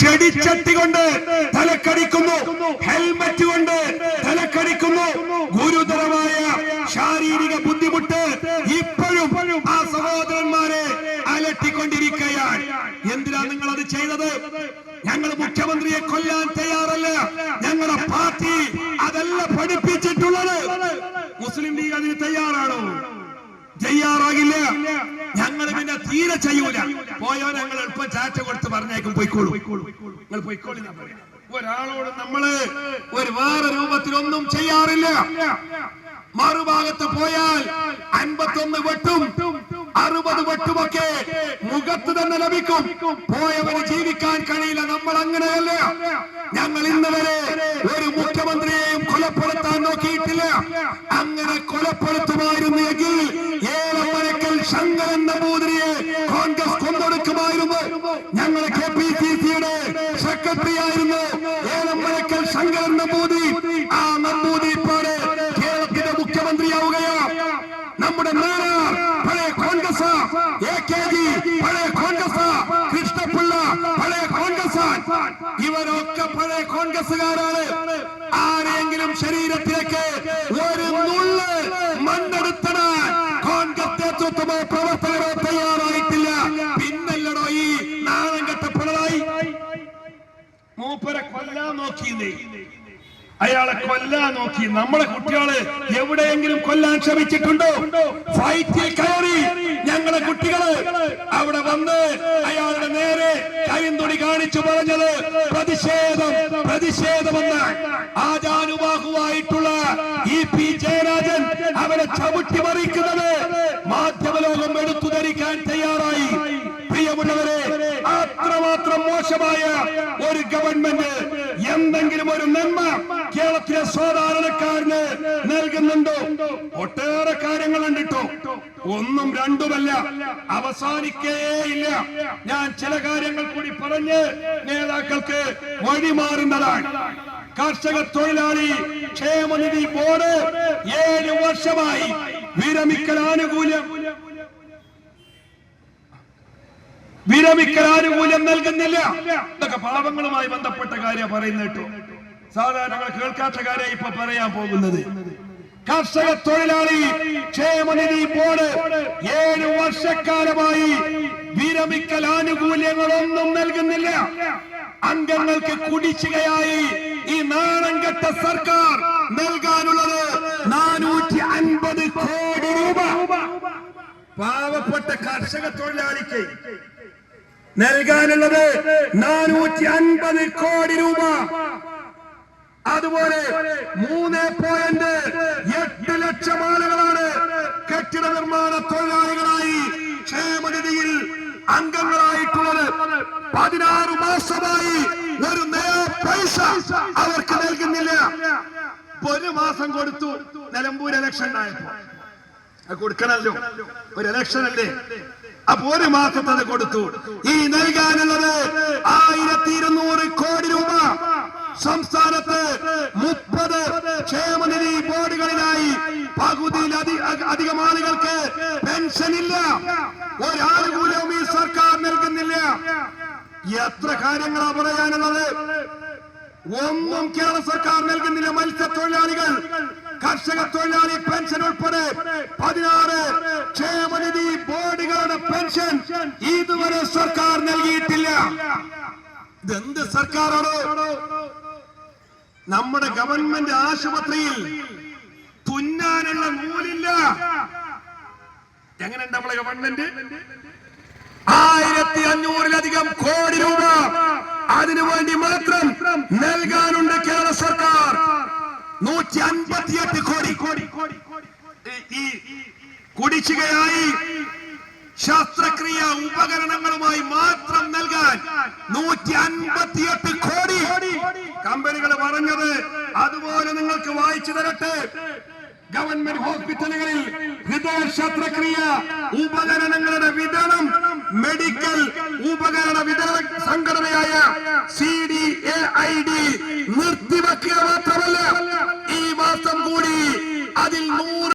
ചെടിച്ചട്ടി കൊണ്ട് തലക്കടിക്കുന്നു, ഹെൽമറ്റ് കൊണ്ട് തലക്കടിക്കുന്നു. ഗുരുതരമായ ശാരീരിക ബുദ്ധിമുട്ട് ഇപ്പോഴും ആ സഹോദരന്മാരെ അലട്ടിക്കൊണ്ടിരിക്കുകയാണ്. എന്തിനാ നിങ്ങൾ അത് ചെയ്തത്? ഞങ്ങൾ മുഖ്യമന്ത്രിയെ കൊല്ലാൻ തയ്യാറല്ല. ഞങ്ങളുടെ പാർട്ടി അതല്ല പഠിപ്പിച്ചിട്ടുള്ളത്. മുസ്ലിം ലീഗ് അതിന് തയ്യാറാണോ? തയ്യാറാകില്ല. ഞങ്ങൾ പിന്നെ തീരെ ചെയ്യൂല. പോയോ ഞങ്ങൾ എളുപ്പം ചാറ്റ കൊടുത്ത് പറഞ്ഞേക്കും, പോയിക്കോളൂ, നിങ്ങൾ പോയിക്കോളി. ഒരാളോട് നമ്മള് വേറെ രൂപത്തിലൊന്നും ചെയ്യാറില്ല. മറുഭാഗത്ത് പോയാൽ 51 വെട്ടും 60 വെട്ടുമൊക്കെ മുഖത്ത് തന്നെ ലഭിക്കും. പോയവന് ജീവിക്കാൻ കഴിയില്ല. നമ്മൾ അങ്ങനെയല്ല. ഞങ്ങൾ ഇന്ന് വരെ ഒരു മുഖ്യമന്ത്രിയെയും കൊലപ്പെടുത്താൻ നോക്കിയിട്ടില്ല. അങ്ങനെ കൊലപ്പെടുത്തുമായിരുന്നെങ്കിൽ ഏലമരക്കൽ ശങ്കരൻ നമ്പൂതിരിയെ കോൺഗ്രസ് കൊന്നൊടുക്കുമായിരുന്നു. ഞങ്ങൾ KPCCയുടെ സെക്രട്ടറി ആയിരുന്നു ഏലമരക്കൽ ശങ്കരൻ നമ്പൂതിരി. ആ നമ്പൂതിരി ഇപ്പോൾ കേരളത്തിന്റെ മുഖ്യമന്ത്രിയാവുകയാ. നമ്മുടെ നേതാവ് പഴയ കോൺഗ്രസ്, AKG പഴയ കോൺഗ്രസ്, കൃഷ്ണപിള്ള പഴയ കോൺഗ്രസ്. ഇവരൊക്കെ പഴയ കോൺഗ്രസുകാരാണ്. ആരെങ്കിലും ശരീരത്തിലേക്ക് ഒരു നുള്ള് മണ്ണെടുത്തിടാൻ കോൺഗ്രസ് നേതൃത്വമോ പ്രവർത്തകരോ തയ്യാറായിട്ടില്ല. പിന്നല്ലടോ ഈ നാണം കെട്ട പിണറായി. മൂപ്പരെ കൊല്ലാൻ നോക്കിയേ, അയാളെ കൊല്ലാൻ നോക്കി. നമ്മളെ കുട്ടികളെ എവിടെയെങ്കിലും കൊല്ലാൻ ശ്രമിച്ചിട്ടുണ്ടോ? ഫൈറ്റിൽ കയറി ഞങ്ങളെ കുട്ടികള് അവിടെ വന്ന് അയാളുടെ നേരെ കരിന്തൊടി കാണിച്ചു പറഞ്ഞത് പ്രതിഷേധമെന്ന്. ആജാനുബാഹുവായിട്ടുള്ള EP ജയരാജൻ അവരെ ചവിട്ടി മറിക്കുന്നത് മാധ്യമലോകം എടുത്തു ധരിക്കാൻ തയ്യാറായി. പ്രിയമുള്ളവരെ, അത്രമാത്രം മോശമായ ഒരു ഗവൺമെന്റ് എന്തെങ്കിലും ഒരു നന്മ കേരളത്തിലെ സാധാരണക്കാരന് നൽകുന്നുണ്ടോ? ഒട്ടേറെ കാര്യങ്ങളുണ്ട് കേട്ടോ. ഒന്നും രണ്ടുമല്ല, അവസാനിക്കേയില്ല. ഞാൻ ചില കാര്യങ്ങൾ കൂടി പറഞ്ഞ് നേതാക്കൾക്ക് വഴിമാറുന്നതാണ്. കർഷക തൊഴിലാളി ക്ഷേമനിധി ബോർഡ് 7 വർഷമായി വിരമിക്കൽ ആനുകൂല്യം നൽകുന്നില്ല. ഇതൊക്കെ പാവങ്ങളുമായി ബന്ധപ്പെട്ട കാര്യം പറയുന്ന കേട്ടോ. സാധാരണ കേൾക്കാത്ത കാര്യം ഇപ്പൊ പറയാൻ പോകുന്നത്. കർഷക തൊഴിലാളി ക്ഷേമനിധി ബോർഡ് 7 വർഷക്കാലമായി വിരമിക്കൽ ആനുകൂല്യങ്ങളൊന്നും നൽകുന്നില്ല. അംഗങ്ങൾക്ക് കുടിശ്ശികയായി ഈ നാണം കെട്ട സർക്കാർ നൽകാനുള്ളത് 450 കോടി രൂപ. പാവപ്പെട്ട കർഷക തൊഴിലാളിക്ക് നൽകാനുള്ളത് 450 കോടി രൂപ. അതുപോലെ 3.8 ലക്ഷം ആളുകളാണ് കെട്ടിട നിർമ്മാണ തൊഴിലാളികളായി ക്ഷേമനിധിയിൽ അംഗങ്ങളായിട്ടുള്ളത്. 16 മാസമായി ഒരു നയാ പൈസ അവർക്ക് നൽകുന്നില്ല. ഒരു മാസം കൊടുത്തു. നിലമ്പൂർ ഇലക്ഷൻ ഉണ്ടായപ്പോ കൊടുക്കണല്ലോ, ഒരു ഇലക്ഷൻ അല്ലേ. അപ്പൊ ഒരു മാസത്തത് കൊടുത്തു. ഈ നൽകാനുള്ളത് 1200 കോടി രൂപ. സംസ്ഥാനത്ത് 30 ക്ഷേമനിധി ബോർഡുകളിലായി പകുതിയിലധികം ആളുകൾക്ക് പെൻഷൻ ഇല്ല. ഒരാനുകൂല്യവും ഈ സർക്കാർ നൽകുന്നില്ല. എത്ര കാര്യങ്ങളാ പറയാനുള്ളത്? ഒന്നും കേരള സർക്കാർ നൽകുന്നില്ല. മത്സ്യത്തൊഴിലാളികൾ, കർഷക തൊഴിലാളി പെൻഷൻ ഉൾപ്പെടെ 16 ക്ഷേമനിധി ബോർഡുകളുടെ പെൻഷൻ ഇതുവരെ സർക്കാർ നൽകിയിട്ടില്ല. ഇതെന്ത് സർക്കാരാണ്? നമ്മുടെ ഗവൺമെന്റ് ആശുപത്രിയിൽ തുന്നാനുള്ള നൂലില്ല. എങ്ങനെയുണ്ട് നമ്മളെ ഗവൺമെന്റ്? 1500-ലധികം കോടി രൂപ അതിനുവേണ്ടി മാത്രം നൽകാനുണ്ട് കേരള സർക്കാർ. 158 കോടി ഈ കുടിശ്ശികയായി ശസ്ത്രക്രിയ ഉപകരണങ്ങളുമായി മാത്രം നൽകാൻ 158 കോടി കമ്പനികൾ പറഞ്ഞത്. അതുപോലെ നിങ്ങൾക്ക് വായിച്ചു തരട്ടെ. ഗവൺമെന്റ് ഹോസ്പിറ്റലുകളിൽ ഹൃദയ ശസ്ത്രക്രിയ ഉപകരണങ്ങളുടെ വിതരണം മെഡിക്കൽ ഉപകരണ വിതരണ സംഘടനയായ CDAID നിർത്തിവെക്കുക മാത്രമല്ല, ഈ മാസം കൂടി അതിൽ 100